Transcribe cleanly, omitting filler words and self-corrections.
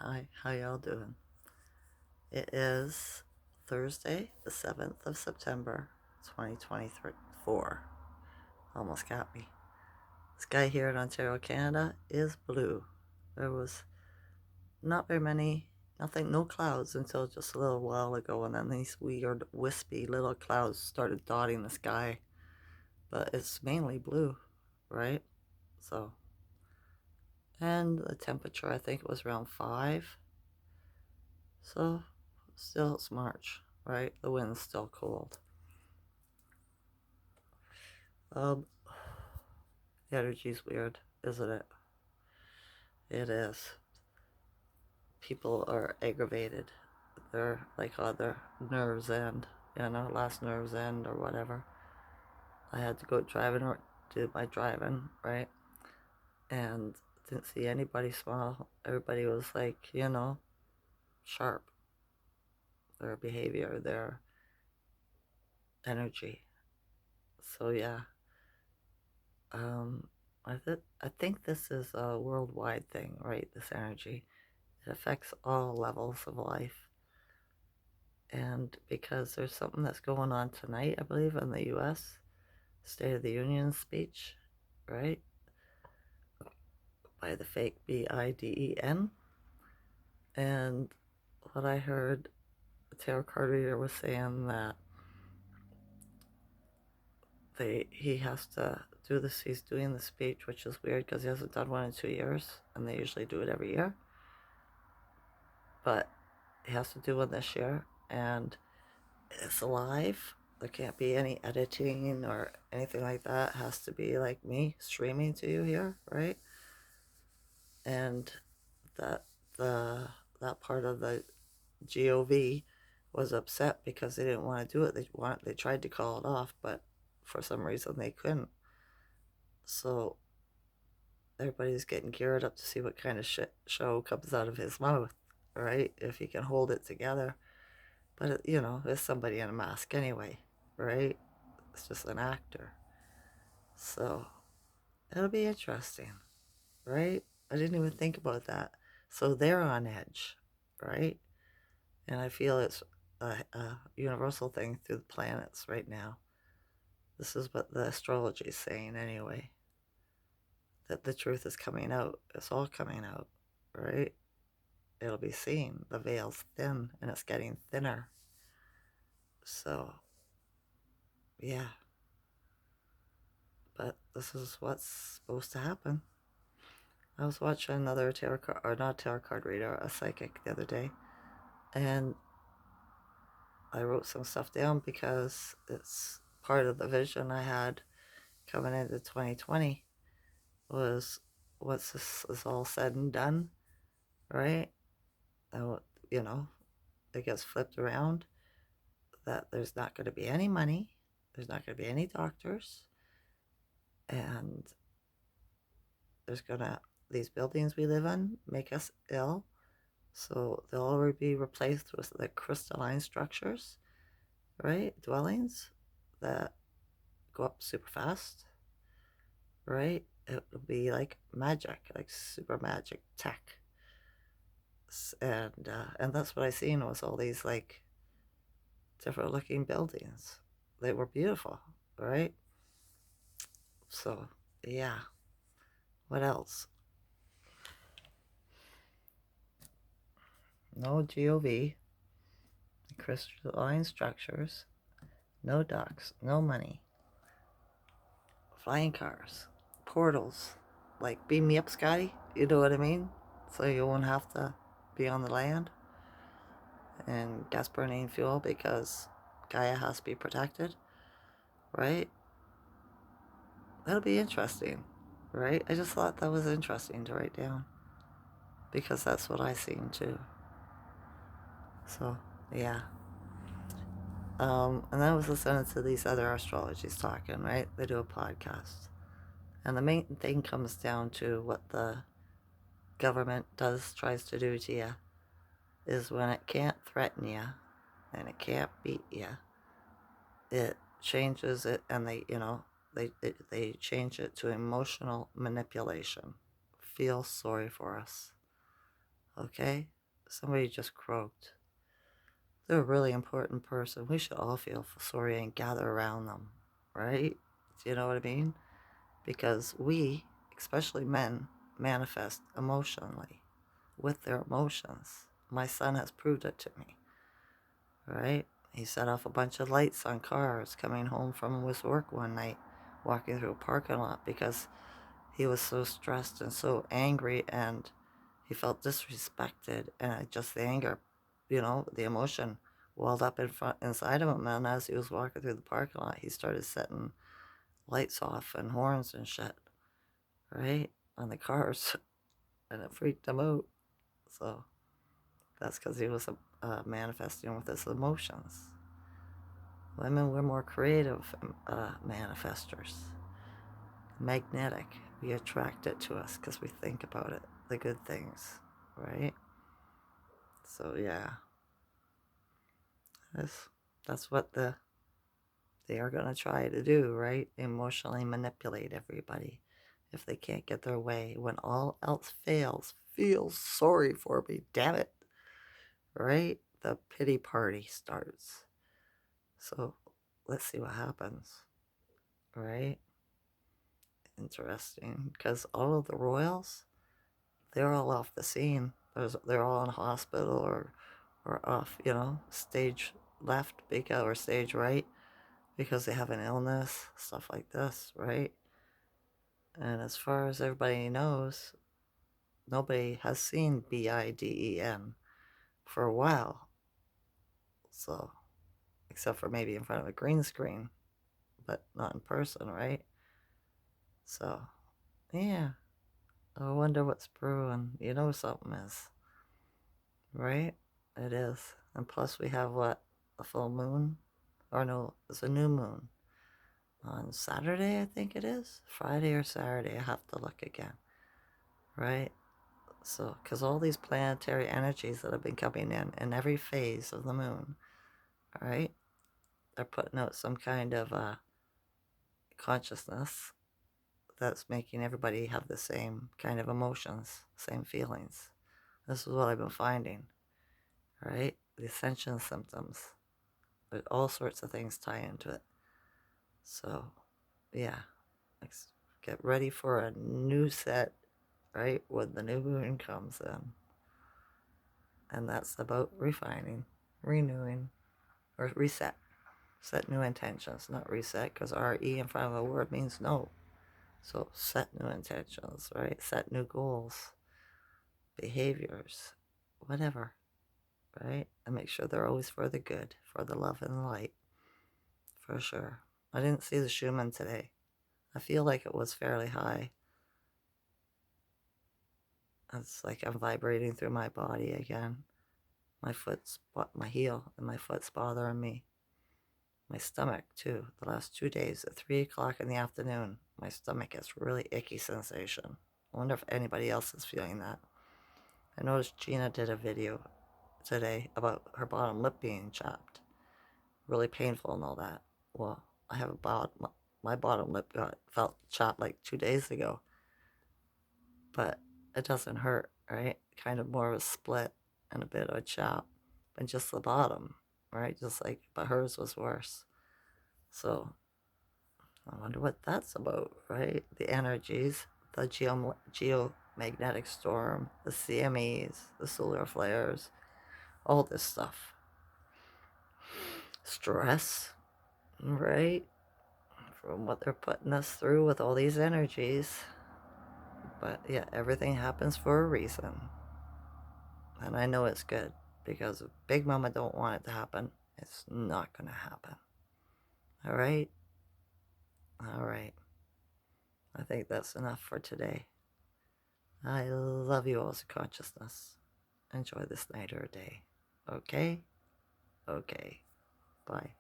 Hi, how y'all doing? It is Thursday, the 7th of September, 2024. Almost got me. The sky here in Ontario, Canada is blue. There was not very many, nothing, no clouds until just a little while ago, and then these weird, wispy little clouds started dotting the sky. But it's mainly blue, right? So, and the temperature, I think it was around 5. So, still it's March, right? The wind's still cold. Um, the energy's weird, isn't it? It is. People are aggravated. They're like on their nerves end, last nerves end or whatever. I had to go driving or do my driving, right? And didn't see anybody smile. Everybody was like, sharp. Their behavior, their energy. So yeah, um, I think this is a worldwide thing, right? This energy. It affects all levels of life. And because there's something that's going on tonight, I believe, in the US, State of the Union speech, right? By the fake Biden. And what I heard, the tarot card reader was saying that he has to do this. He's doing the speech, which is weird because he hasn't done one in 2 years, and they usually do it every year. But he has to do one this year, and it's live. There can't be any editing or anything like that. It has to be like me streaming to you here, right? And that the that part of the GOV was upset because they didn't want to do it. They tried to call it off, but for some reason they couldn't. So everybody's getting geared up to see what kind of shit show comes out of his mouth, right? If he can hold it together. But it's somebody in a mask anyway, right? It's just an actor. So it'll be interesting, right? I didn't even think about that. So they're on edge, right? And I feel it's a universal thing through the planets right now. This is what the astrology is saying anyway. That the truth is coming out. It's all coming out, right? It'll be seen. The veil's thin and it's getting thinner. So, yeah. But this is what's supposed to happen. I was watching another tarot card, or not tarot card reader, a psychic the other day, and I wrote some stuff down because it's part of the vision I had coming into 2020 was once this is all said and done, right? And, you know, it gets flipped around that there's not going to be any money, there's not going to be any doctors, and there's going to, these buildings we live in make us ill. So they'll already be replaced with the crystalline structures, right? Dwellings that go up super fast, right? It'll be like magic, like super magic tech. And that's what I seen was all these like different looking buildings. They were beautiful, right? So yeah. What else? No GOV, crystalline structures, no docks, no money, flying cars, portals. Like beam me up, Scotty. You know what I mean? So you won't have to be on the land and gas burning fuel because Gaia has to be protected, right? That'll be interesting, right? I just thought that was interesting to write down because that's what I seen too. So, yeah. And then I was listening to these other astrologies talking, right? They do a podcast. And the main thing comes down to what the government tries to do to you is when it can't threaten you and it can't beat you, it changes it and they change it to emotional manipulation. Feel sorry for us. okay? Somebody just croaked. They're a really important person. We should all feel sorry and gather around them, right? Do you know what I mean? Because we, especially men, manifest emotionally with their emotions. My son has proved it to me, right? He set off a bunch of lights on cars coming home from his work one night, walking through a parking lot because he was so stressed and so angry and he felt disrespected and just the anger, the emotion welled up inside of him. And as he was walking through the parking lot, he started setting lights off and horns and shit, right? On the cars. And it freaked him out. So that's because he was manifesting with his emotions. Women, we're more creative manifestors. Magnetic. We attract it to us because we think about it, the good things, right? So yeah, that's what they are gonna try to do, right? Emotionally manipulate everybody if they can't get their way. When all else fails, feel sorry for me, damn it, right? The pity party starts. So let's see what happens, right? Interesting, because all of the royals, they're all off the scene. They're all in hospital or off, stage left because or stage right because they have an illness, stuff like this, right? And as far as everybody knows, nobody has seen Biden for a while. So, except for maybe in front of a green screen, but not in person, right? So, yeah. I wonder what's brewing. You know something is, right? It is. And plus we have what? A full moon? Or no, it's a new moon. On Saturday, I think it is. Friday or Saturday, I have to look again. Right? So, because all these planetary energies that have been coming in every phase of the moon, right? They're putting out some kind of consciousness that's making everybody have the same kind of emotions, same feelings. This is what I've been finding, right? The ascension symptoms. But all sorts of things tie into it. So, yeah, let's get ready for a new set, right? When the new moon comes in. And that's about refining, renewing, or reset. Set new intentions, not reset, because RE in front of a word means no. So set new intentions, right? Set new goals, behaviors, whatever, right? And make sure they're always for the good, for the love and the light, for sure. I didn't see the Schumann today. I feel like it was fairly high. It's like I'm vibrating through my body again. My heel and my foot's bothering me. My stomach, too. The last 2 days at 3 o'clock in the afternoon, my stomach gets really icky sensation. I wonder if anybody else is feeling that. I noticed Gina did a video today about her bottom lip being chapped. Really painful and all that. Well, I have my bottom lip felt chapped like 2 days ago. But it doesn't hurt, right? Kind of more of a split and a bit of a chop. But just the bottom, right? But hers was worse. So I wonder what that's about, right? The energies, the geomagnetic storm, the CMEs, the solar flares, all this stuff. Stress, right? From what they're putting us through with all these energies. But yeah, everything happens for a reason. And I know it's good because if Big Mama don't want it to happen, it's not going to happen. All right? All right. I think that's enough for today. I love you all's consciousness. Enjoy this night or day. Okay? Okay. Bye.